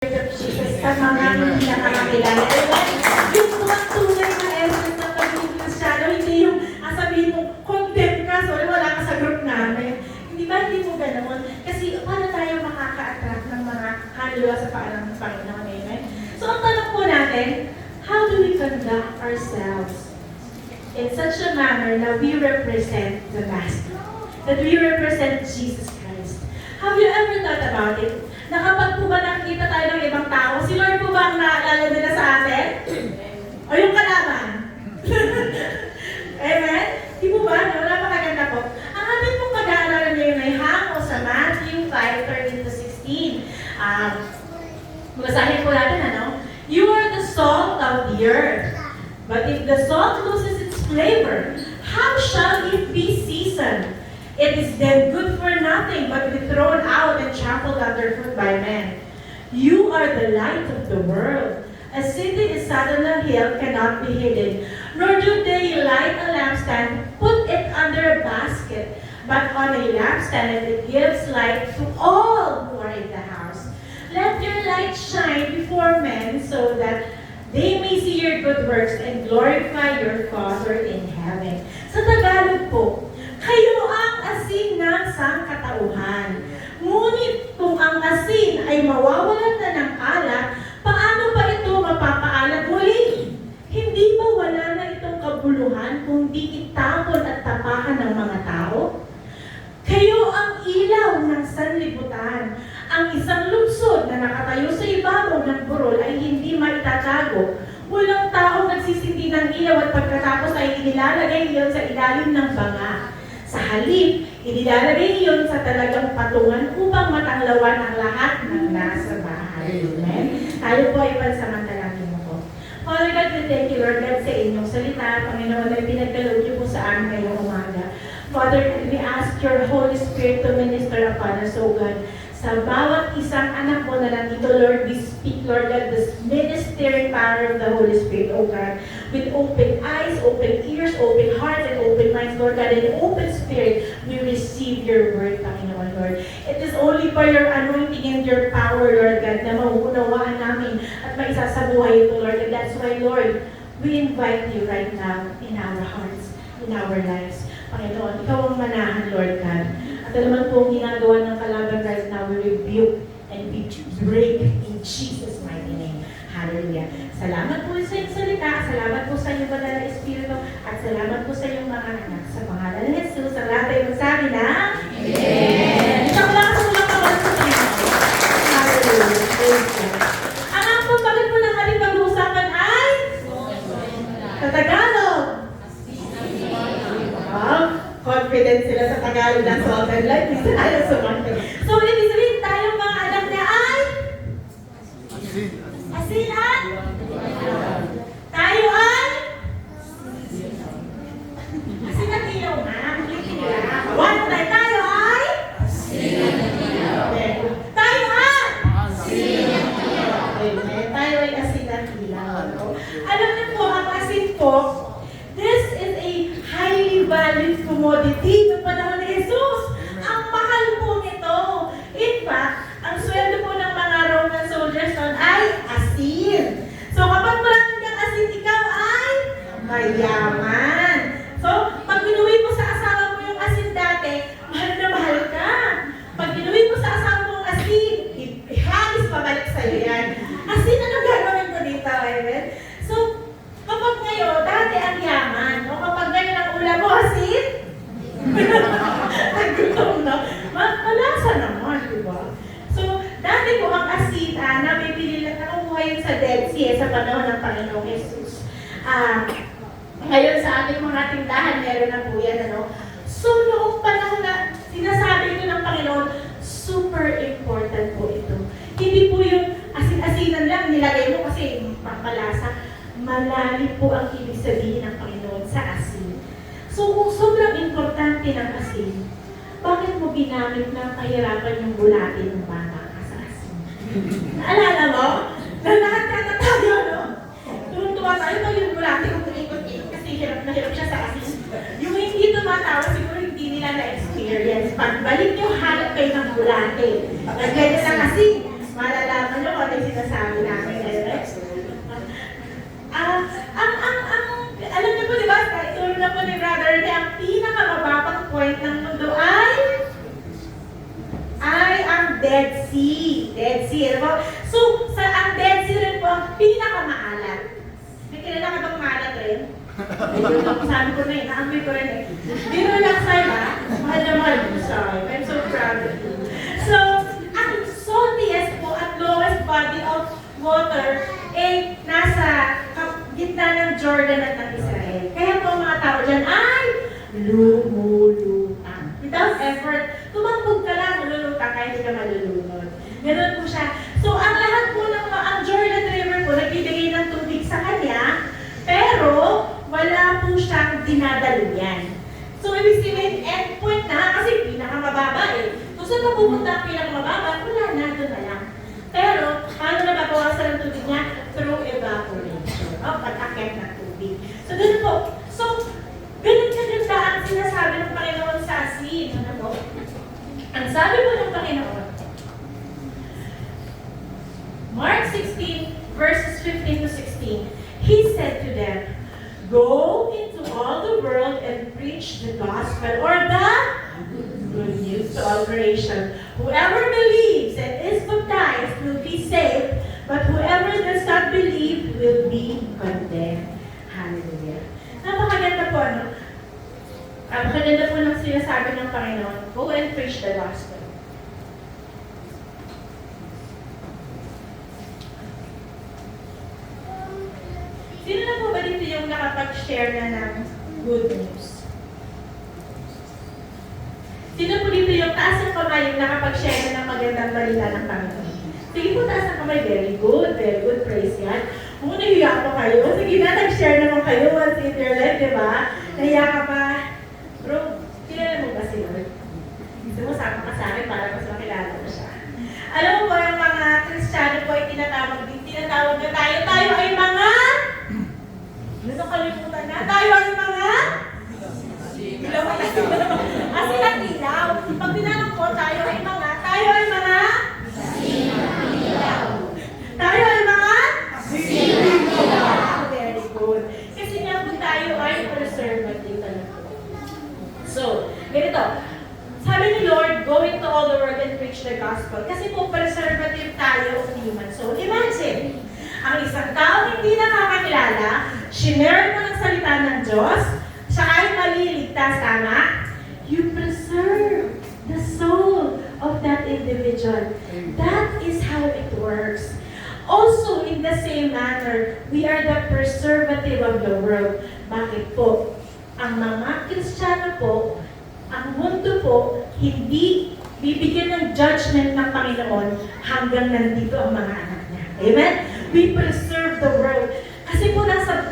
Jesus sa mga hindi nakakakilala. Yung mga tunay na essence ng pagiging Kristiyano, hindi yung sabihin mo, content ka, sorry, wala ka sa group namin. Hindi ba, hindi mo ganoon? Kasi paano tayo makaka-attract ng mga kaluluwa sa paalam ng Panginoon? Amen? So, ang tanong po natin, how do we conduct ourselves in such a manner na we represent the Master? That we represent Jesus Christ? Have you ever thought about it? Na kapag po ba nakikita tayo ng ibang tao, si Lord po ba ang naalala nila sa atin? O yung kalaban? Amen? Di po ba? Wala pa kaganda po. Ang ating pong pag-aaralan ngayon ay hango sa Matthew 5:13-16. Basahin po natin, ano? You are the salt of the earth. But if the salt loses its flavor, how shall it be seasoned? It is then good for nothing but to be thrown out and trampled underfoot by men. You are the light of the world. A city is set on a hill cannot be hidden, nor do they light a lampstand, put it under a basket, but on a lampstand, and it gives light to all who are in the house. Let your light shine before men so that they may see your good works and glorify your Father in heaven. Sa Tagalog po, kayo ang asin ng sangkatauhan. Ngunit kung ang asin ay mawawalan na ng alat, paano pa ito mapapaalat muli? Hindi ba wala na itong kabuluhan kung di itapon at tapakan ng mga tao? Kayo ang ilaw ng sanlibutan. Ang isang lungsod na nakatayo sa ibabaw ng burol ay hindi maitatago. Walang taong nagsisindi ng ilaw at pagkatapos ay inilalagay iyon sa ilalim ng banga. Sa halip, inilalagay iyon sa talagang patungan upang matanglawan ang lahat ng nasa bahay. Amen? Tayo po ay pansamantalangin mo po. Father God, we thank you, Lord God, sa inyong salita. Panginoon, ay pinagkaloob niyo po sa amin ngayong umaga. Father, we ask your Holy Spirit to minister upon us, O God. Sa bawat isang anak mo na nandito, Lord, we speak, Lord God, the ministering power of the Holy Spirit, O God, with open eyes, open ears, open hearts, and open minds, Lord God, and open spirit, we receive your word, Panginoon, Lord. It is only by your anointing and your power, Lord God, na mauunawaan namin at maisasabuhay ito, Lord. And that's why, Lord, we invite you right now in our hearts, in our lives. Panginoon, ikaw ang manahan, Lord God. At naman po ang ginagawa ng kalaban right now, we rebuke and we break in Jesus' mighty name. Hallelujah. Salamat po sa iyong salita, salamat po sa iyong banal na Espiritu, at salamat po sa iyong mga anak. Sa pangalan ni Jesus, ang lahat ay magsabi na, Amen! Isang lakas ang lakawal sa Panginoon. Hallelujah. Ang po, bakit po nang ating pag-uusapan ay sa Tagalog. Confident sila sa Tagalog ng salt and light. Isa tayo sa market. So, ibig sabihin tayong mga anak niya ay asinan. Tayo ay asinan ilaw na. One time, tayo ay asinan ilaw. Tayo ay asinan ilaw. Tayo ay asinan ilaw. Alam niyo po, ang asin po, this is a highly valued commodity ng panahon ni Jesus. Ang mahal po nito. In fact, ang sweldo po ng mga Roman soldiers noon ay asin. So kapag marami kang asin, ikaw ay mayaman. So, pag inuwi mo sa asawa mo yung asin dati, mahal na mahal ka. Pag inuwi mo sa asawa mo yung asin, ihagis pabalik sa'yo yan. Asin, ano gagawin ko dito? Amen? So, kapag ngayon, dati ang yaman, no? Kapag ngayon ang ulam mo, asin, naggutom na. Malasa naman, di ba? So, dati po ang asin, nabibili lang, nakukuha yun sa Dead Sea, sa panahon ng Panginoong Jesus. Ngayon sa ating mga tindahan, meron na po yan, ano? So, noong panahon na sinasabi ito ng Panginoon, super important po ito. Hindi po yung asin-asinan lang, nilagay mo kasi pampalasa. Malalim po ang ibig sabihin ng Panginoon sa asin. So, kung sobrang importante ng asin, bakit mo ginamit na kahirapan yung bulatin ng bata ka sa asin? Naalala mo? Na lahat na tayo, no? Tuwa tayo na yung bulatin kung ikot-ikot kasi hirap na hirap siya sa asin. Yung hindi tumatawa, siguro hindi nila na-experience. Pagbalik nyo, hanap kayo ng bulatin. Ganyan lang kasi, malalaman nyo kung ba yung sinasabi namin ngayon? Alam niyo po, di ba, ituro na po ni Brother Rene, ang pinakamababang point ng mundo ay ang Dead Sea. Dead Sea. Ano po? So, ang Dead Sea rin po ang pinakamaalat. May kilala ka bang maalat rin? Sabi ko na eh, naamoy ko rin eh. Biro lang sa'yo ha? Mahal na mahal mo sa'yo. I'm so proud of you. So, ang saltiest po at lowest body of water eh nasa gitna ng Jordan at ng Israel. Kaya po ang mga tao dyan ay lumulutang. Without effort, tumambog ka lang, lumulutang kahit hindi ka malulunod. Ganun po siya. So, ang lahat po ng ang Jordan River po, nagbibigay ng tubig sa kanya, pero wala po siyang dinadaluyan. So, ibig sabihin, endpoint na, kasi pinakamababa eh. Kung saan mapupunta ang pinakamababa, wala na, doon na lang. Pero, paano na babawasan ang tubig niya? Through evaporation. O, pag-akit ng tubig. So, ganun po. So, ganun kaganda ang sinasabi ng Panginoon sa asin. Ano po? Ang sabi po ng Panginoon, Mark 16, verses 15 to 16, He said to them, "Go into all the world and preach the gospel," or the good news to all creation. "Whoever believes and is baptized will be saved, but whoever does not believe will be condemned." Hallelujah. Napakaganda po, ano? Napakaganda po ng sinasabi ng Panginoon, go and preach the gospel. Sino na po ba dito yung nakapag-share na ng good news? Sino po dito yung taas ng kamay yung nakapag-share na ng magandang balita ng Panginoon? Sige po, taas ng kamay. Very good, praise God. Kung nahiya po kayo, sige na, nag-share naman kayo once in your life, di ba? Nahiya ka pa. Bro, kilala mo ba si Lord? Gusto mo, sama ka sa akin para mas makilala mo siya. Alam mo po, yung mga Kristiyano po ay tinatawag na tayo. Tayo ay mga gusto kalimutan na. Tayo ay mga ilaw ay ilaw. Pag tinanong ko, tayo ay mga very good. Kasi nga po tayo ay preservative. So, ganito. Sabi ni Lord, going to all the world and preach the gospel. Kasi po preservative tayo of human soul. Imagine, ang isang tao hindi nakakakilala, shinare mo ng salita ng Diyos, siya ay maliligtas, tama? You preserve the soul of that individual. That is how it works. Also, in the same manner, we are the preservative of the world. Bakit po? Ang mga Kristiyano po, ang mundo po, hindi bibigyan ng judgment ng Panginoon hanggang nandito ang mga anak niya. Amen? We preserve the world. Kasi po nasa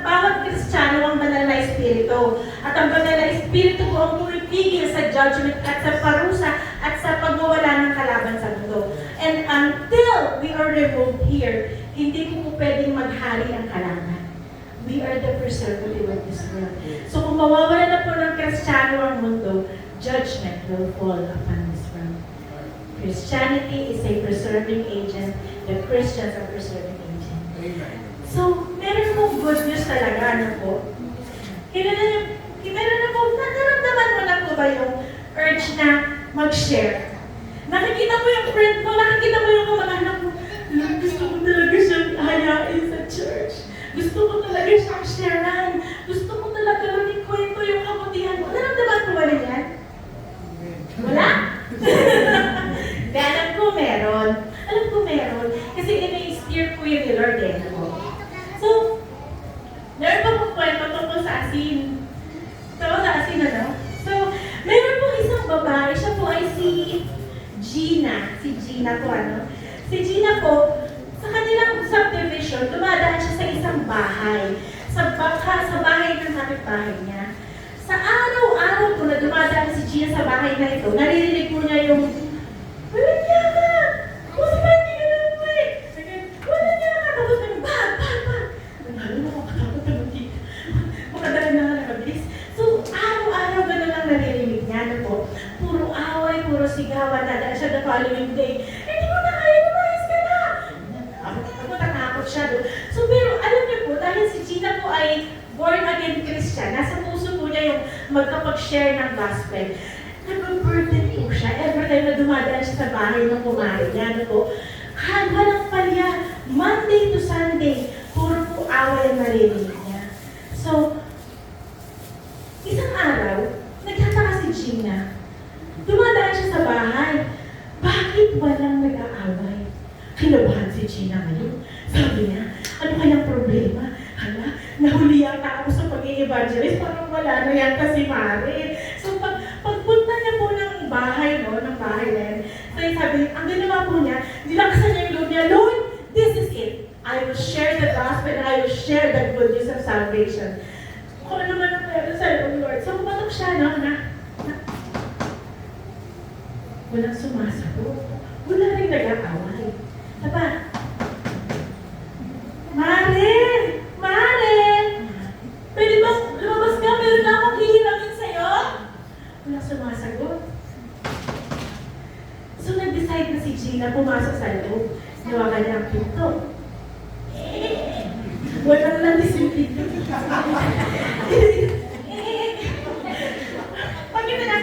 bawat Kristiyano ang banal na Espiritu. At ang banal na Espiritu po ang pumipigil sa judgment at sa parusa at sa pagwawala ng kalaban sa mundo. And until we are removed here, hindi po pwedeng maghari ang kalaban. We are the preservative of this world. So kung mawawala na po ng Kristiyano ang mundo, judgment will fall upon this world. Christianity is a preserving agent. The Christians are preserving agent. So, meron pong good news talaga, ano po? Meron na po, naramdaman mo na po ba yung urge na mag-share? Nakikita mo yung friend mo, nakikita mo yung kamag-anak mo, gusto ko talaga siyang hayain sa church. Gusto ko talaga siyang sharean. Gusto ko talaga maging kwento yung kabutihan mo. Naramdaman mo ba rin yan? Wala? Alam ko meron. Alam ko meron. Kasi ina-steer ko yung ni Lord eh. So, meron pa po kwento tungkol sa asin. Tawag sa asin, ano? So, meron po isang babae. Siya po ay si Gina. Si Gina po, ano? Si Gina po, sa kanilang subdivision, dumadaan siya sa isang bahay. Sa bahay ng kapitbahay niya. Sa araw-araw po na dumadaan si Gina sa bahay na ito, naririnig po niya yung, "Wala niya ka! Kung ba hindi ka naman mo eh?" "Wala niya ka!" Tapos nang, "Bag! Nalo na ako katakot na buti. Makadala na nga nakabilis." So, araw-araw gano'n lang naririnig niya. Ano po? Puro away, puro sigawan. Dadaan siya the following day. "Hindi mo na kaya, lumayas ka na! umaabot siya doon. So, pero alam niyo po, dahil si Gina po ay born again Christian, nasa puso po niya yung magkapag-share ng gospel. Nag-burden po siya every time na dumadaan siya sa bahay ng kumari niya. Ano po? Walang palya, Monday to Sunday, puro po away ang narinig niya. So, isang araw, nagtataka si Gina. Dumadaan siya sa bahay. Bakit walang nag-aaway? Kinabahan si Gina ngayon. Sabi niya, ano kayang problema? Hala, nahuli yata ako sa pag-i-evangelist, parang wala na yata si Mare. So, pagpunta niya po ng bahay, no, ng bahay na yan, so sabi, ang ginawa po niya, nilakasan niya yung loob niya, Lord, this is it. I will share the gospel and I will share the good news of salvation. Kung ano man ang meron sa Lord. So, kumatok siya, no, walang sumasagot. Wala rin nag-aaway. Taba, Mare! Mare! Pwede ba lumabas ka? Meron na akong hihiramin sa'yo? Walang sumasagot. So, nag-decide na si Gina pumasok sa loob. Nawagan niya ang pinto. Wala lang disiplina. Pagkita na,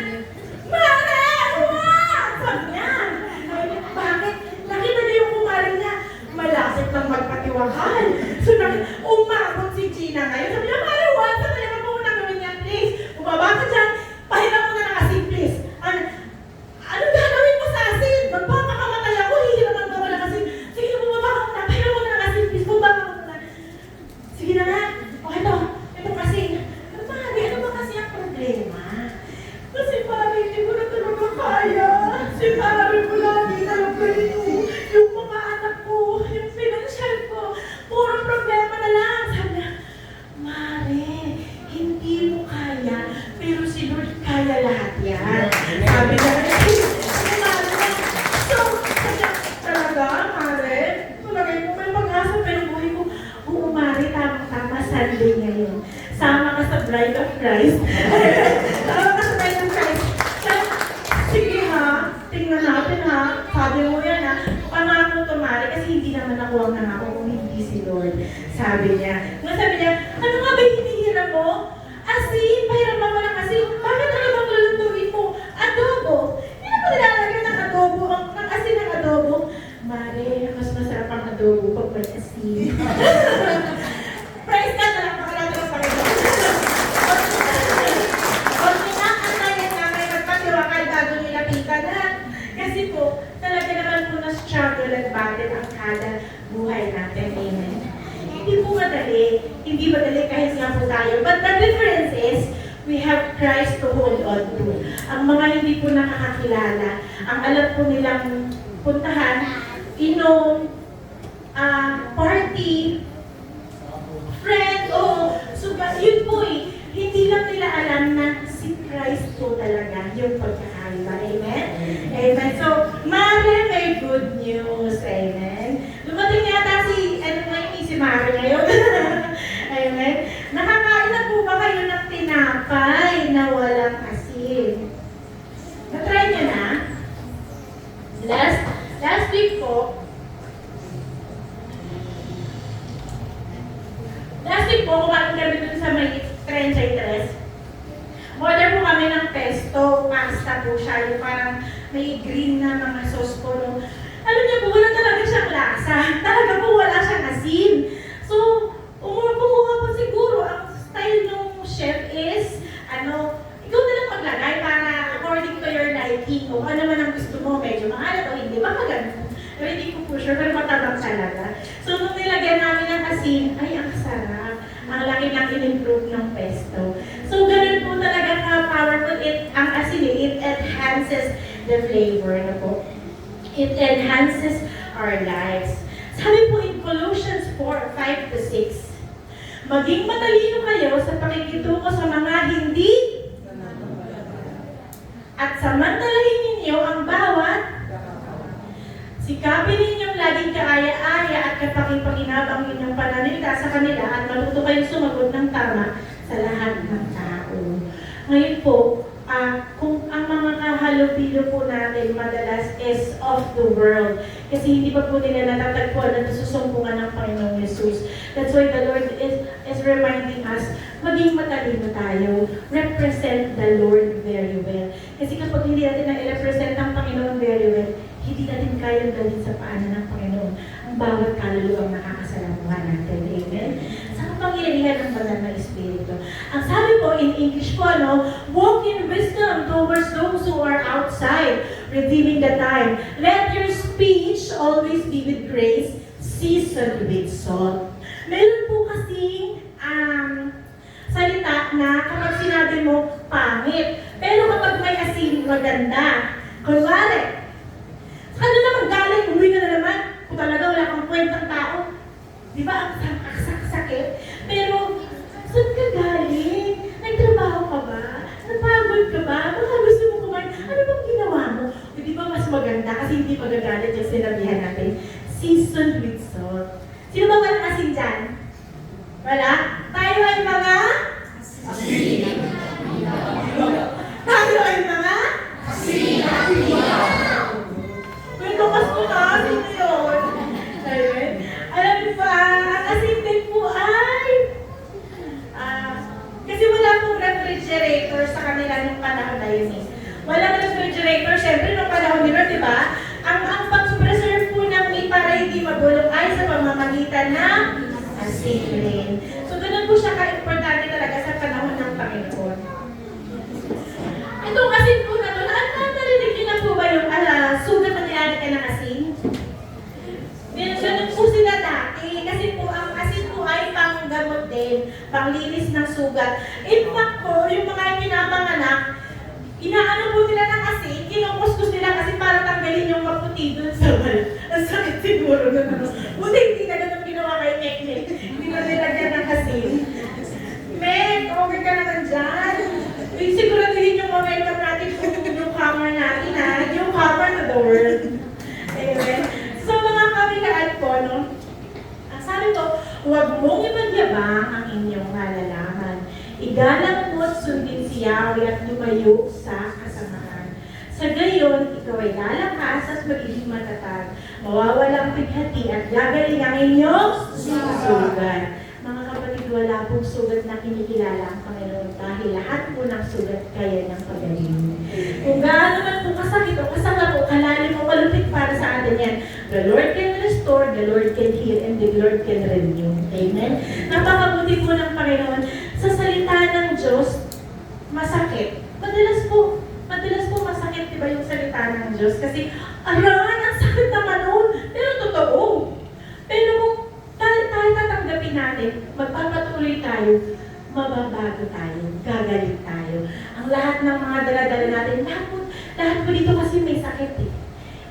Mare! Uwag! Sabi niya. Bakit? Nakita niya yung kumarin niya. Malasip lang magpatiwahan. So, umabot si Gina ngayon. Sabi niya, Mare, uwag! Sabi niya, ano mo na gawin niya, please? Bumaba ka dyan. Pahiram mo na ng asin, please. Ano gagawin mo sa asin? Magpapakamatay ako. Hihiraman ka wala asin. Sige, bumaba ka muna. Pahiram mo na ng asin, please. Bumaba ka muna. Sige na nga. O, ito kasi. Ano ba kasi ang problema? Kasi parang hindi ko na talaga kaya. Si parang ko lagi talaga yung mga anak ko, yung financial ko. Puro problema na lang. Sabi niya, Mare, hindi mo kaya, pero si Lord kaya lahat yan. Sabi niya, so, talaga, Mare, tulagay mo may pag-asa, pero buhay ko, oo, Mare, tamang-tama, Sunday ngayon. Sama ka sa Bride of Christ. Sama ka sa Bride of Christ. Sige ha, tingnan natin ha. Sabi mo yan ha. Pangako to, Mare, kasi hindi naman ako ang nangako kung hindi si Lord. Sabi niya. Sabi niya, ano nga ba hinihiram mo? Asin, pahiram mo ng asin. Bakit ano ba lulutuin mo? Adobo. Hindi na ba nilalagyan ng adobo, ng asin ng adobo? Mare, mas masarap ang adobo pag may asin. Praise God na lang, pakalata ng Panginoon. Huwag ninakantayan namin magpatiwakal bago nilapitan na. Kasi po, talaga naman po na-struggle at battle ang kada buhay natin. Amen. Hindi po madali. Hindi madali kahit nga po tayo. But the difference is, we have Christ to hold on to. Ang mga hindi po nakakakilala, ang alam po nilang puntahan, inom, party, friend, so yun po hindi lang nila alam na si Christ po talaga yung pagkakaiba. Amen? Amen. So, Mare, may good news. Amen. Dumating yata si Mare ngayon. Amen. Nakakain na po ba kayo ng tinapay na walang asin? Na-try nyo na? Last week po, kumain kami dun sa may 33. Order po kami ng pesto, pasta po siya, yung parang may green na mga sauce po. No? Alam niyo po, wala talaga siyang lasa. Talaga po wala siyang asin. So, kumuha po siguro, ang style ng chef is, ikaw na lang maglagay para according to your liking. O ano man ang gusto mo, medyo maalat o hindi, baka ganun. Pero hindi ko po sure, pero matabang talaga. So, nung nilagyan namin ng asin, ay, ang sarap. Ang laki ng in-improve ng pesto. So, ganun po talaga ka-powerful. Ang asin, it enhances the flavor. It enhances our lives. Sabi po in Colossians 4:5-6, maging matalino kayo sa pakikitungo sa mga hindi at samantalahin ninyo ang bawat sikapin ninyong laging kaaya-aya at kapaki-pakinabang inyong pananalita sa kanila at maluto kayong sumagot ng tama sa lahat ng tao. Ngayon po, kung ang mga kahalubilo po natin madalas is of the world, kasi hindi pa po nila natatagpuan at nasusumpungan ng Panginoong That's why the Lord is reminding us, maging matalino tayo. Represent the Lord very well. Kasi kapag hindi natin na-represent ang Panginoon very well, hindi natin kayang dalhin sa paanan ng Panginoon ang bawat kaluluwang nakakasalamuha natin. Amen? Sa kapangyarihan ng banal na Espiritu. Ang sabi po in English po, walk in wisdom towards those who are outside, redeeming the time. Let your speech always be with grace, seasoned with salt. Meron po kasing salita na kapag sinabi mo, pangit. Pero kapag may asin, maganda. Kunwari, ano naman galing, umuwi ka na naman, kung talaga wala kang kwentang tao. Di ba, ang sakit? Pero, saan ka galing? Nagtrabaho ka ba? Napagod ka ba? Baka gusto mo kumain? Ano bang ginawa mo? Di ba mas maganda kasi hindi magagalit yung sinabihan natin. Seasoned with salt. Sino ba walang asin dyan? Wala? Tayo ay mga? Asin. Tayo ay mga? Asin. May lukas ko na, sino yun? Ayun. Alam niyo ba, ang asin din po ay kasi wala pong refrigerator sa kanila nung panahon na yun eh. Walang refrigerator, syempre nung panahon nila, di ba? Ang pag-preserve po ng meat para hindi magulong ay sa pamamagitan ng asin. So, ganun po siya ka-importante talaga sa panahon ng Panginoon. Itong asin po na ito, narinig niyo na po ba yung sugat na nilalagay ng asin? Ganun po sila dati. Kasi po, ang asin po ay panggamot din, panglinis ng sugat. In fact po, yung mga pinapanganak, inaano po nila ng asin, kinukuskus nila kasi para tanggalin yung maputi dun sa wala. Ang sakit siguro na buti hindi na ganun ginawa kay Mek-Mek. Hindi na nilagyan ng asin. Mek, okay ka naman dyan. Siguraduhin yung momentum natin kung yung hammer natin yung hammer to the world. Amen. So mga kabilaan po, sabi ko, huwag mong ipagyabang ang inyong nalalaman. Igalang mo at sundin si Yahweh at lumayo sa kasamaan. Sa gayon, ikaw ay lalakas at magiging matatag. Mawawalang pighati at gagaling ang inyong sugat. Mga kapatid, wala pong sugat na kinikilala ang Panginoon dahil lahat po ng sugat kaya niyang pagaling. Kung gaano man po kasakit o kasama po, kalalim o malupit para sa atin yan, the Lord can restore, the Lord can heal, and the Lord can renew. Amen? Napakabuti po ng Panginoon. Sa salita ng Diyos, masakit. Madalas po masakit, di ba yung salita ng Diyos? Kasi, aran, ang sakit naman nun. Pero totoo. Pero kung tayo tatanggapin natin, magpapatuloy tayo, mababago tayo, gagaling tayo. Ang lahat ng mga dala-dala natin, lahat po dito kasi may sakit eh.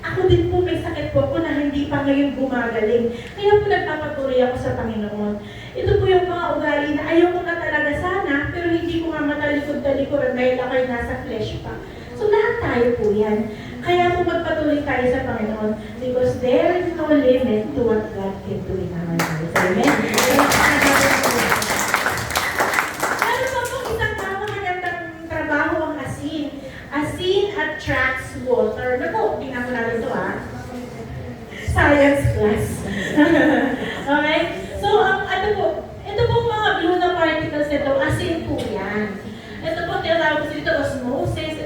Ako din po may sakit po ako na hindi pa ngayon gumagaling. Kaya po nagpapatuloy ako sa Panginoon. Ito po yung mga ugali na ayaw ko na talaga sana, pero hindi ko nga matalikod-talikuran dahil ako'y nasa flesh pa. So lahat tayo po yan. Kaya po magpatuloy tayo sa Panginoon because there is no limit to what God can do in our lives. Amen? Ano pa po isang magandang trabaho ang asin? Asin attracts water. Naku, tingnan mo natin ito Science class. Okay? So, ito po mga blue na particles nito, asin po yan. Ito po, tinatawag ko dito osmosis.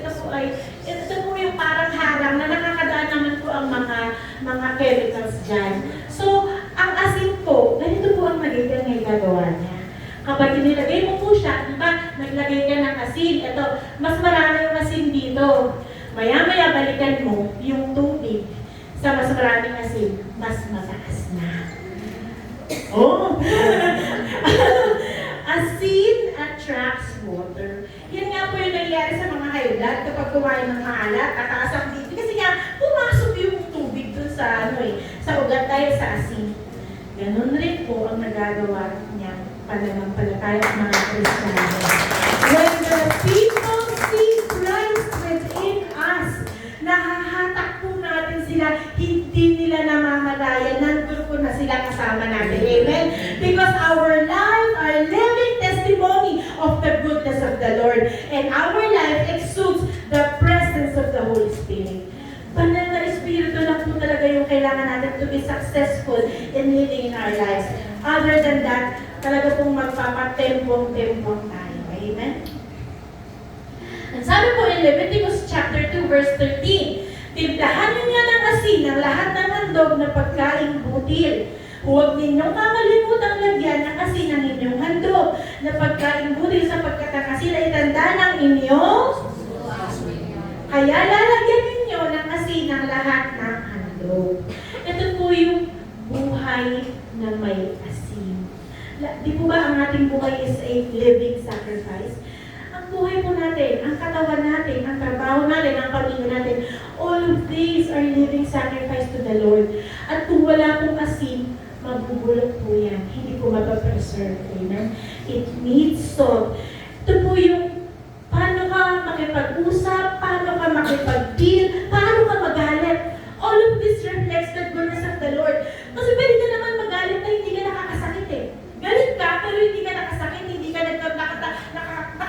Ito po yung parang harang na nakakadaan naman po ang mga chemicals dyan. So, ang asin po, ganito po ang magiging gagawa niya. Kapag nilagay mo po siya, diba, naglagay ka ng asin, ito, mas marami yung asin dito. Maya-maya balikan mo yung tubig sa mas maraming asin, mas mataas na. Oh! Asin attracts water. Yan nga po yung nangyayari sa mga high blood kapag kumain ng maalat, tataas ang BP. Kasi nga, pumasok yung tubig dun sa, sa ugat dahil sa asin. Ganun rin po ang nagagawa niya pananampalataya ng mga Kristiyano. When the people see Christ within us, nahahatak po natin sila, hindi nila namamalaya, nandun po na sila kasama natin. Amen? Because our life, our living testimony of the goodness of the Lord, and our life exudes the presence of the Holy Spirit. Banal na Espiritu lang po talaga yung kailangan natin to be successful in living in our lives. Other than that, talaga pong magpapatempong-tempong tayo. Amen? Ang sabi po in Leviticus chapter 2 verse 13, timplahan niya ng asin ang lahat ng handog na pagkaing butil. Huwag ninyong kakalimutang lagyan ng asin ang inyong handog na pagkaing butil sapagkat ang asin ay tanda ng inyong. Kaya lalagyan ninyo ng asin ang lahat ng handog. Ito po yung buhay na may asin. Di po ba ang ating buhay is a living sacrifice? Ang buhay po natin, ang katawan natin, ang trabaho natin, ang pamilya natin, all of these are living sacrifice to the Lord. At kung wala pong asin, mabubulok po yan. Hindi po mapapreserve. Amen? It needs salt. Ito po yung paano ka makipag-usap, paano ka makipag-deal, paano ka magalit. All of this reflects the goodness of the Lord. Kasi pwede ka naman magalit na hindi ka nakakasakit eh. Galit ka, pero hindi ka nakasakit, hindi ka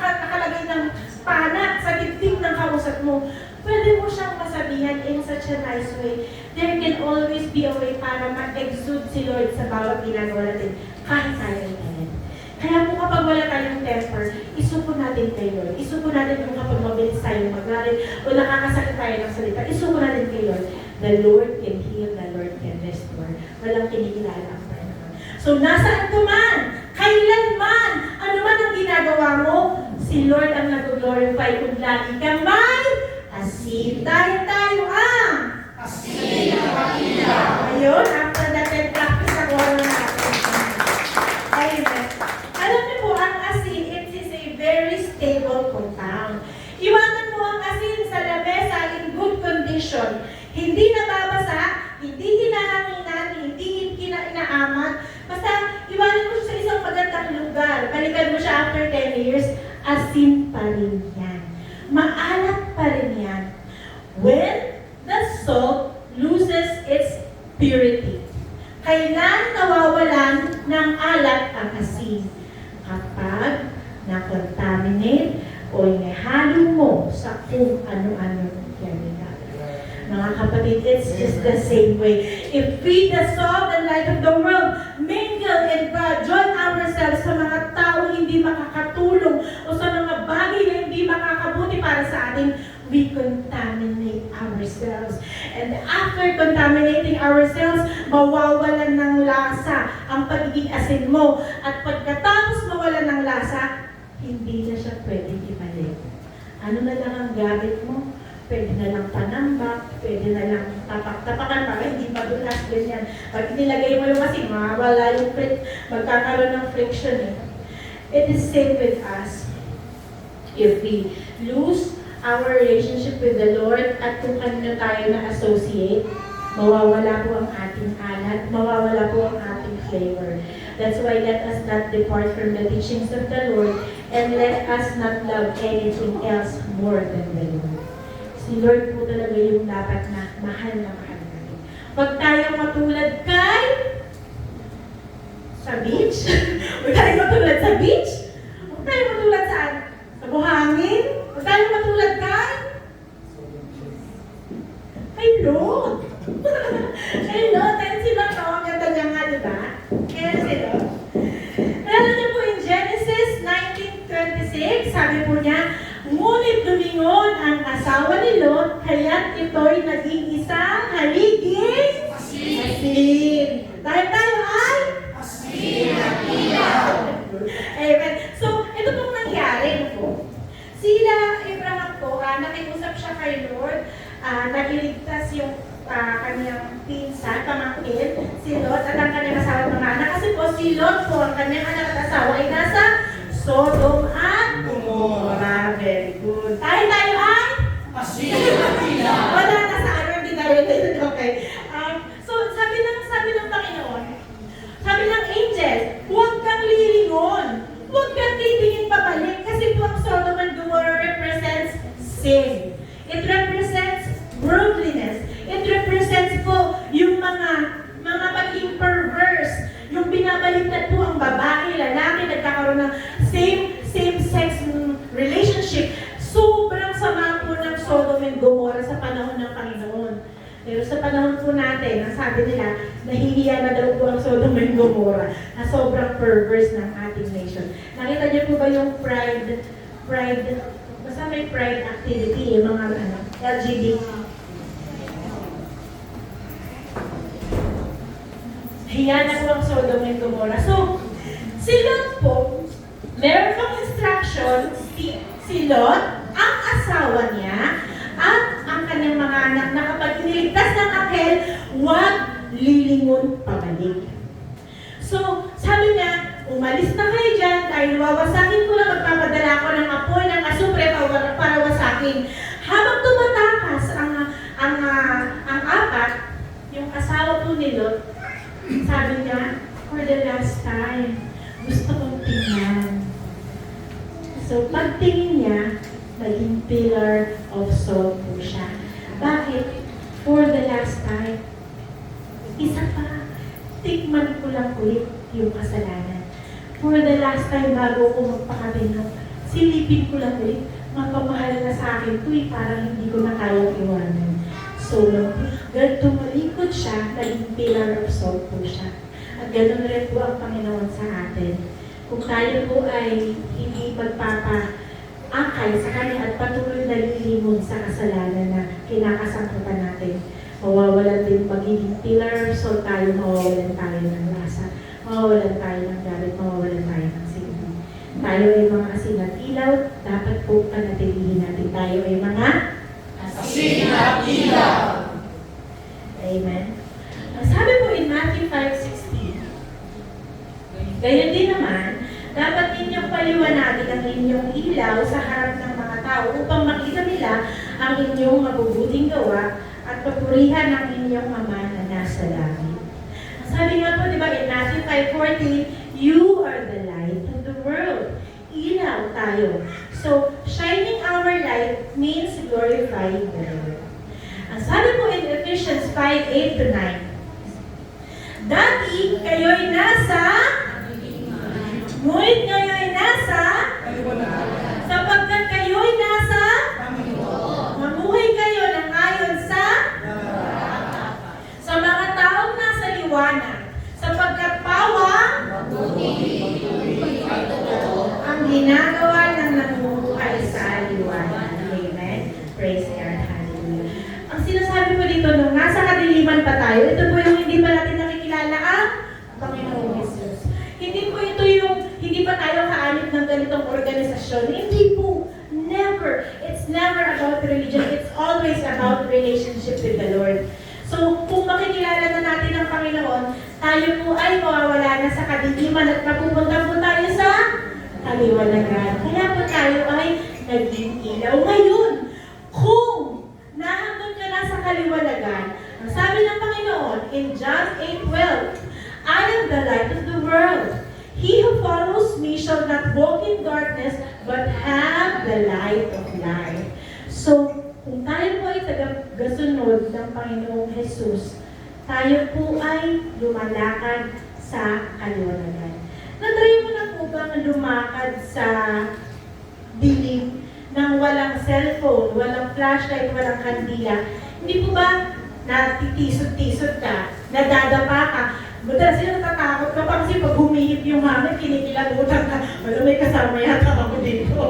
nakalagay ng pana sa dibdib ng kausap mo. Pwede mo siyang masabihan in such a nice way. There can always be a way para ma-exude si Lord sa bawat ginagawa natin, kahit tayo ay galit. Kaya po kapag wala tayong temper, isuko natin kay Lord. Isuko natin kung kapag mabilis tayong magalit o nakakasakit tayo ng salita, isuko natin kay Lord. The Lord can heal, the Lord can restore. Walang kinikilala ang Panginoon. So nasaan ko man, kailanman, ano man ang ginagawa mo, si Lord ang nag-glorify kung lagi kang may asin. Tayo ang Asin ang kapila. Ayun, after natin practice ako natin. Amen. Alam niyo po, ang asin, it is a very stable compound. Iwanan mo ang asin sa lamesa in good condition. Hindi nababasa, hindi hinahanginan, hindi inaamat. Basta, iwanan mo siya sa isang magandang lugar. Balikan mo siya after 10 years, asin pa rin yan. Maalat pa rin yan. When the salt loses its purity. Kailan nawawalan ng alat ang asin? Kapag na-contaminate o inihalo mo sa kung ano-ano chemical. Mga kapatid, it's just the same way. If we, the salt and light of the world, mingle and join ourselves sa mga tao hindi makakatulong o sa mga bagay na hindi makakabuti para sa atin, we contaminate ourselves. And after contaminating ourselves, mawawalan ng lasa ang pagiging asin mo. At pagkatapos mawalan ng lasa, hindi na siya pwedeng ibalik. Ano na lang ang gamit mo? Pwede na lang panambak, pwede na lang tapak-tapakan para hindi madulas ganyan. Pag nilagay mo yung asin, mawawala yung magkakaroon ng friction eh. It is same with us. If we lose our relationship with the Lord at kung kanino tayo na-associate, mawawala po ang ating alat, mawawala po ang ating flavor. That's why let us not depart from the teachings of the Lord and let us not love anything else more than the Lord. Si Lord po talaga yung dapat na mahal natin. Huwag tayong matulad kay sa beach. Huwag tayong matulad sa beach. Huwag tayong matulad saan? Sa buhangin. Huwag tayong matulad kay Lot. Kay Lot. Ayun si Lot. Ang ganda niya nga, di ba? Kaya si Lot. Alam niyo po in Genesis 19:26, sabi po niya, ngunit lumingon ang asawa ni Lot, kaya't ito'y naging isang haliging asin. Dahil tayo ay Asin ang ilaw. Amen. So, ito pong nangyari po. Sila, Abraham po, nakiusap siya kay Lord, nagiligtas yung kanyang pinsan, pamangkin, si Lot, at ang kanyang asawa at mga anak. Kasi po, si Lot po, ang kanyang anak at asawa ay nasa Sodom at Gomorrah. Very good. Tayo ay? Asin ang ilaw. Wala na sa ano, hindi tayo dito. Okay. So, sabi ng Panginoon, sabi ng angel, huwag kang lilingon. Huwag kang titingin pabalik. Kasi po ang Sodom and Gomorrah represents sin. It represents worldliness. It represents po yung mga pagiging perverse. Yung binabaliktad po ang babae, lalaki, nagkakaroon ng same-sex relationship. Sobrang sama po ng Sodom and Gomorrah sa panahon ng Panginoon. Pero sa panahon po natin, ang sabi nila, nahihiya na daw po ang Sodom and Gomorrah na sobrang perverse ng ating nation. Nakita niyo po ba yung pride, basta may pride activity, yung mga LGBT. Hiya na po ang Sodom and Gomorrah. So, si Lot po, meron pang instruction, si Lot, ang asawa niya, at ang kanyang mga anak na kapag iniligtas ng anghel, huwag lilingon pabalik. So, sabi niya, umalis na kayo dyan dahil wawasakin ko na magpapadala ko ng apoy ng asupre para wasakin. Habang tumatakas ang apat, yung asawa po ni Lot, sabi niya, for the last time, gusto kong tingnan. So, pagtingin niya, naging pillar of salt po siya. Bakit? For the last time. Isa pa, tikman ko lang ulit yung kasalanan. For the last time, bago ko magpakabino, silipin ko lang ulit, mapamahal na sa akin ito parang hindi ko na kaya iwanan. So, tumalikod siya, naging pillar of salt po siya. At ganoon rin po ang Panginoon sa atin. Kung tayo po ay hindi magpapa-akay sa Kanya at patuloy na lilimon sa kasalanan na kinakasangkutan natin, mawawalan din pagiging pillar of salt tayo, mawawalan tayo ng lasa, mawawalan tayo ng galit, mawawalan tayo ng silbi. Tayo ay mga asin at ilaw, dapat po panatilihin natin tayo ay mga Asin at ilaw. Amen. Ang sabi po in Matthew 5:16, gayon din naman, dapat ninyong paliwanagin ang inyong ilaw sa harap ng mga tao upang makita nila ang inyong mabubuting gawa at papurihan ang inyong Ama na nasa langit. Ang sabi nga po, di ba, in Matthew 5:14, you are the light of the world. Ilaw tayo. So, shining our light means glorifying the Lord. Ang sabi po in Ephesians 5:8-9, dati kayo'y nasa, ngunit ngayon nasa, sapagkat kayo'y nasa, mamuhay kayo ng ayon sa mga taong nasa liwanag, sapagkat pawang ang ginagawa ng namumuhay sa liwanag. Amen. Praise God. Hallelujah. Ang sinasabi ko dito, nung nasa kadiliman pa tayo, ito po yung hindi pa natin nakikilala ang Panginoong Jesus. Hindi po ito yung, hindi pa tayo kaanib ng ganitong organisasyon. Hindi po. Never. It's never about religion. It's always about relationship with the Lord. So, kung makikilala na natin ang Panginoon, tayo po ay mawawala na sa kadiliman at mapupunta po tayo sa kaliwanagan. Kaya po tayo ay naging ilaw. Ngayon, kung nahanggang ka na sa kaliwanagan, ang sabi ng Panginoon in John 8:12, I am the light of the world. He who follows me shall not walk in darkness, but have the light of life. So, kung tayo po ay tagasunod ng Panginoong Jesus, tayo po ay lumalakad sa kaliwanagan. Natry mo na po bang lumakad sa dilim ng walang cellphone, walang flashlight, walang kandila? Hindi po ba natitisod-tisod ka, nadadapa ka? Madalas sila natatakot ka pa kasi pag humihip yung hangin, kinikilabutan ka. Wala, may kasama yata ako dito.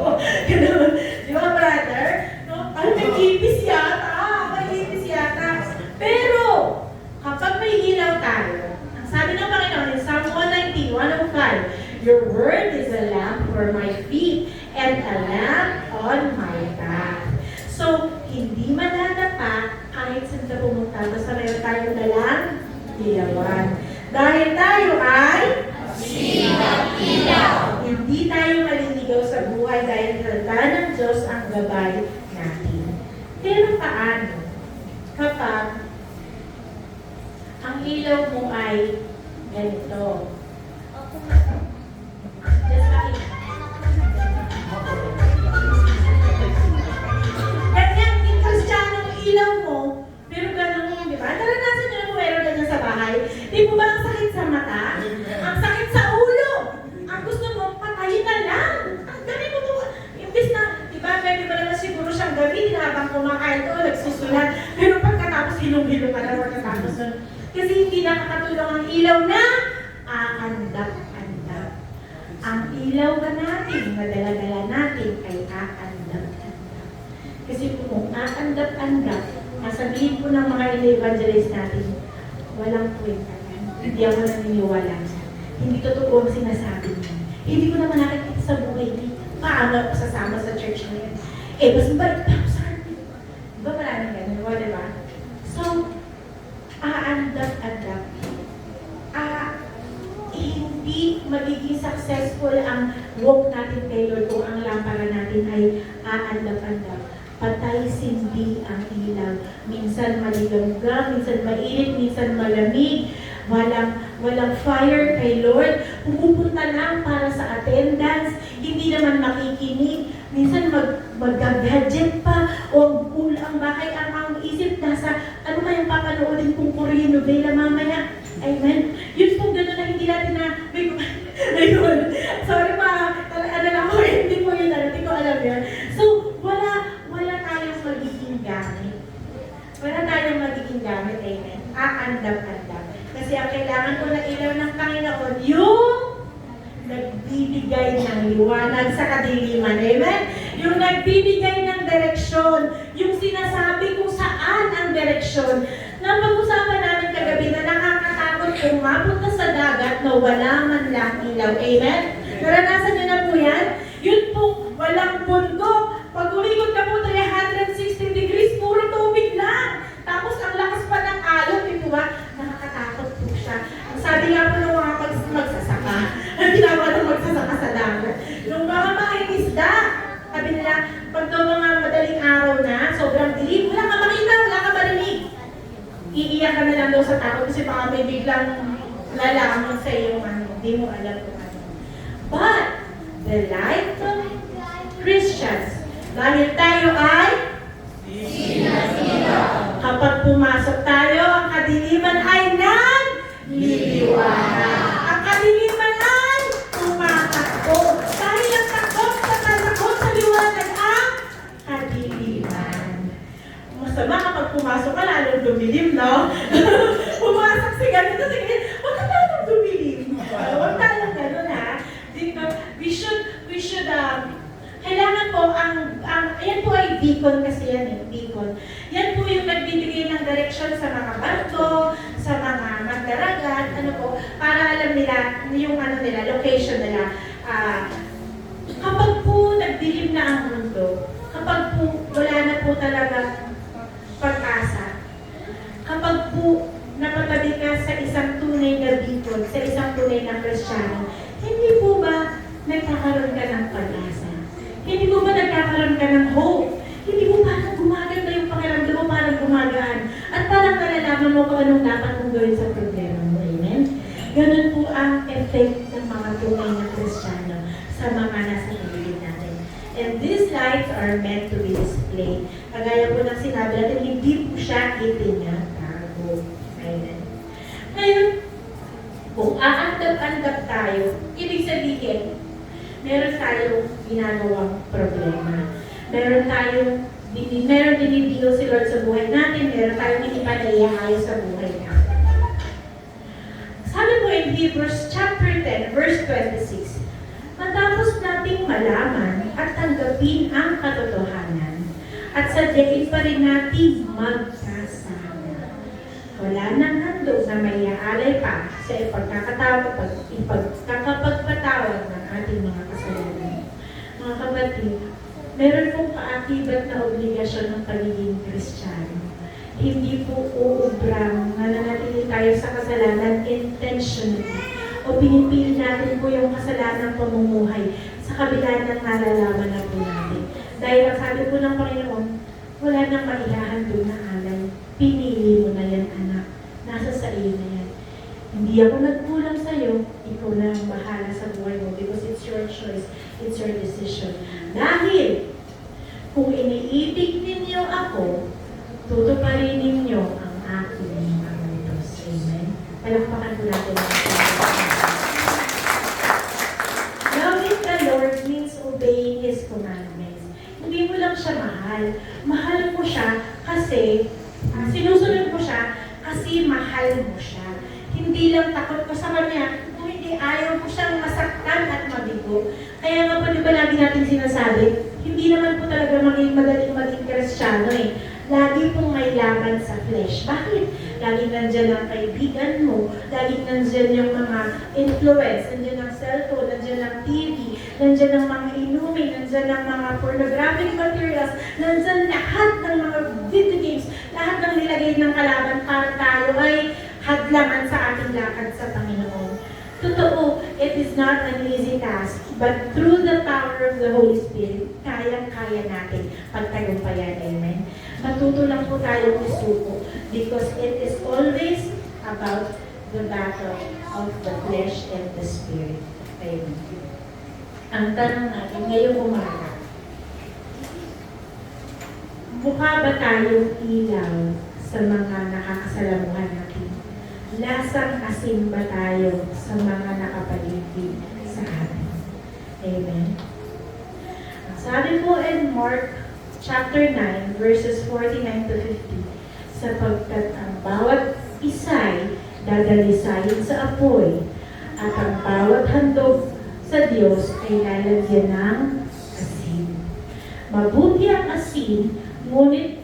Ganun. Di ba, brother? No? Ay, may ipis yata. May ipis yata. Pero, kapag may ilaw tayo, ang sabi ng Panginoon in Psalm 119:105, your word is a lamp for my feet and a lamp on my path. So, hindi manadapa kahit saan ka pumunta. Basta mayroon tayong dalang ilawan. Dahil tayo ay Asin at ilaw. hindi tayo maliligaw sa buhay dahil tanda ng Diyos ang gabay natin. Pero paano kapag ang ilaw mo ay ganito? Just makita. Ganyan, yung Kristiyanong ilaw mo, pero ganun yung, di ba? Naranasan nyo na kung meron ganyan sa bahay. Di mo ba ang sakit sa mata? Ang sakit sa ulo? Ang gusto mo, patayin na lang. Ang dami mo po. Imbis na, di ba, pwede ba naman siguro siyang gamitin habang kumakain ko, nagsusulat. Pero pagkatapos, hilong-hilong ka na pagkatapos nun. Kasi hindi nakakatulong ang ilaw na aandap-andap. Ang ilaw ba natin, madala-dala natin ay aandap-andap. Kasi kung aandap-andap, nasabihin po ng mga evangelist natin, walang kwenta yan. Hindi ako naniniwala dyan. Hindi totoo ang sinasabi niya. Hindi ko naman nakikita sa buhay niya. Paano ako sasama sa church na yan? Mas balik pa ako sa atin. Diba maraming ganun? Diba? So, aandap-andap. Hindi magiging successful ang walk natin kay Lord kung ang lampara natin ay aandap-andap. Patay sindi ang ilaw. Minsan maligamgam, minsan mainit, minsan malamig. Walang fire kay Lord. Pumupunta lang para sa attendance. Hindi naman makikinig. Minsan mag-gadget pa o ang bahay ang isip nasa ano kayang papanoodin kung Korean novela mamaya. Amen. Yun po gano'n na hindi natin na ayun. Sorry pa, ano lang ko, hindi ko yun, hindi ko alam yun. So, wala tayong magiging gamit. Wala tayong magiging gamit, amen. Aandap-andap. Kasi ang kailangan ko na ilaw ng Panginoon, yung nagbibigay ng liwanag sa kadiliman. Amen? Yung nagbibigay ng direksyon. Yung sinasabi kung saan ang direksyon. Napag-usapan namin kagabi na nakakatakot kung mapunta sa dagat na wala man lang ilaw. Amen? Naranasan niyo na po yan? Yun po, walang bundok. Pag umikot ka po 360 degrees, puro tubig lang. Tapos ang lakas pa ng alon, ito ba? Nakakatakot po siya. Ang sabi nga po ng mga magsasaka, ang ginawa ng magsasaka sa dagat. Nung mga isda, sabi nila, pag daw mga madaling araw na, sobrang dilim, wala ka makita, wala ka marinig. Iiyak ka na lang daw sa takot kasi baka may biglang lalaman sa iyo, hindi mo alam kung ano. But, the light of Christians, dahil tayo ay kapag pumasok tayo, ang kadiliman ay nagliliwanag. Ang kadiliman ay tumatakbo. Dahil ang takot sa kalakot sa liwanag ang kadiliman. Masama kapag pumasok ka, lalong dumilim, no? Pumasok si ganito, huwag ka lalong dumilim. Huwag tayong gano'n, ha? Kailangan po, yan po ay beacon kasi yan eh, beacon. Yan po yung nagbibigay ng direksyon sa mga barko, sa mga magdaragat, para alam nila, yung location nila. Kapag po nagdilim na ang mundo, kapag po wala na po talaga pag-asa, kapag po napatabi ka sa isang tunay na beacon, sa isang tunay na Kristiyano, hindi po ba nagkakaroon ka ng pag-asa? Hindi mo ba nagkakaroon ka ng hope? Hindi mo parang gumaganda yung pakiramdam mo, parang gumagaan. At parang nalalaman mo kung anong dapat mong gawin sa problema mo. Amen? Ganun po ang effect ng mga tunay na Kristiyano sa mga nasa paligid natin. And these lights are meant to be displayed. Kagaya po ng sinabi natin, hindi po siya itinatago. Amen? Ngayon, kung aandap-andap tayo, ibig sabihin, meron tayong ginagawang problema. Meron dinidilo si Lord sa buhay natin, meron tayong hindi pa naiayos sa buhay natin. Sabi po in Hebrews chapter 10, verse 26, matapos nating malaman at tanggapin ang katotohanan, at sadyain pa rin natin magkasama. Wala nang handog na may aalay pa sa ipagkakapagpatawad ng ating mga kasalanan. Mga kapatid, meron pong kaakibat na obligasyon ng pagiging Kristiyano. Hindi po uubrang nananatili tayo sa kasalanan intentionally o pinipili natin po yung kasalanang pamumuhay sa kabila ng nalalaman na po natin. Dahil ang sabi po ng Panginoon, wala nang maihahandog na alay. Pinili mo na yan, anak. Nasa sa iyo na yan. Hindi ako nagkulang sa iyo, ikaw na ang bahala sa buhay mo because it's your choice, it's your decision. Dahil, kung iniibig ninyo ako, tutuparin ninyo ang aking mga utos. Amen? Palakpakan po natin. Loving the Lord means obeying His commandments. Hindi mo lang siya mahal. Mahal mo siya kasi, sinusunod mo siya kasi mahal mo siya. ba lagi natin sinasabi, hindi naman po talaga madaling maging Kristiyano eh. Lagi pong may laban sa flesh. Bakit? Laging nandyan ang kaibigan mo, laging nandyan yung mga influence, nandyan ang cellphone, nandyan ang TV, nandyan ang mga inumin, nandyan ang mga pornographic materials, nandyan lahat ng mga video games, lahat ng nilagay ng kalaban para tayo ay hadlangan sa ating lakad sa Panginoon. Totoo, it is not an easy task, but through the power of the Holy Spirit, kayang-kaya natin pagtagumpayan. Amen? Matuto lang po tayong isuko because it is always about the battle of the flesh and the spirit. Amen. Ang tanong natin ngayong umaga, mukha ba tayong ilaw sa mga nakakasalamuhan natin? Lasang asin ba tayo sa mga nakapaligid sa atin? Amen. Ang sabi po in Mark chapter 9, verses 49 to 50, sapagkat ang bawat isa'y dadalisayin sa apoy, at ang bawat handog sa Diyos ay lalagyan ng asin. Mabuti ang asin, ngunit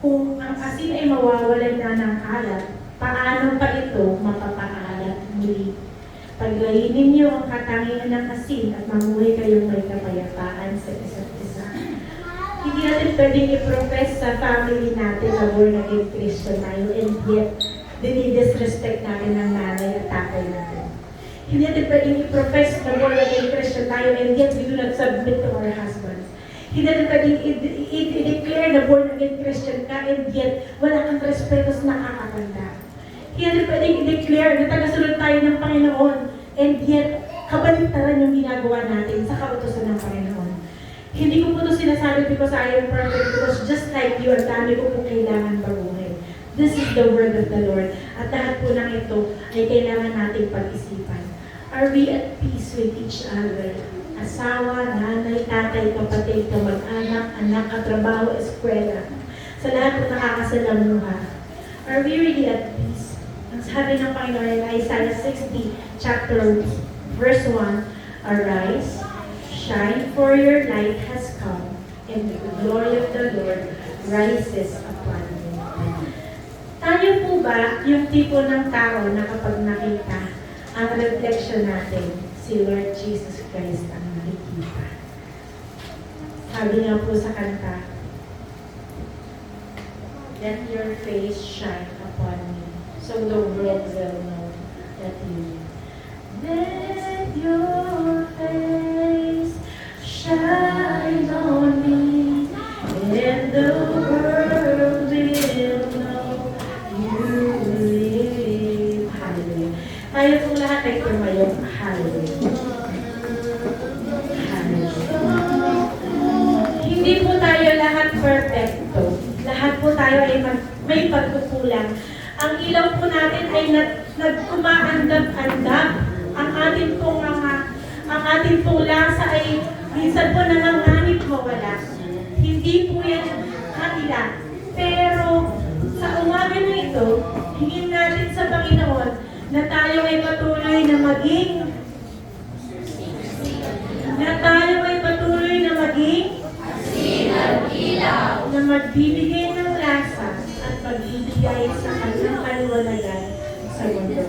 kung ang asin ay mawawalan na ng alat, paano pa ito mapapaalat muli? Paglainin niyo ang katangian ng asin at mamuhay kayong may kapayapaan sa isa't isa. Hindi natin pwedeng i-profess sa family natin na born again Christian tayo and yet dinidisrespect natin ang nanay at tatay natin. Hindi natin pwedeng i-profess na born again Christian tayo and yet we do not submit to our husbands. Hindi natin pwedeng i-declare na born again Christian ka and yet wala kang respeto sa nakakaganda. Hindi natin pwedeng i-declare na tagasunod tayo ng Panginoon and yet kabaligtaran yung ginagawa natin sa kautusan ng Panginoon. Hindi ko po ito sinasabi because I am perfect, because just like you, ang dami ko po kailangan baguhin. This is the word of the Lord. At lahat po ng ito ay kailangan nating pag-isipan. Are we at peace with each other? Asawa, nanay, tatay, kapatid, kamag-anak, anak, katrabaho, eskwela. Sa lahat po nakakasalamuha. Are we really at peace? Ang sabi ng Panginoon in Isaiah 60, chapter verse 1, arise, shine, for your light has come, and the glory of the Lord rises upon you. Tayo po ba yung tipo ng tao na kapag nakita ang reflection natin, si Lord Jesus Christ ang nakikita? Sabi nga po sa kanta, let your face shine upon me, so the world will know that you. Let your face shine on me, and the world will know you live. Hallelujah. Tayo pong lahat ay tumayo. Hallelujah. Hallelujah. Hindi po tayo lahat perfecto. Lahat po tayo ay may pagkukulang. Ang ilaw po natin ay nagkumaandap-andap. Ang ating pong lasa ay minsan po nanganganib mawala. Hindi po yan kanila. Pero sa umaga na ito, hingin natin sa Panginoon na tayo ay patuloy na maging na magbibigay ng lasa at magbibigay sa kanyang kaliwanagan sa mundo.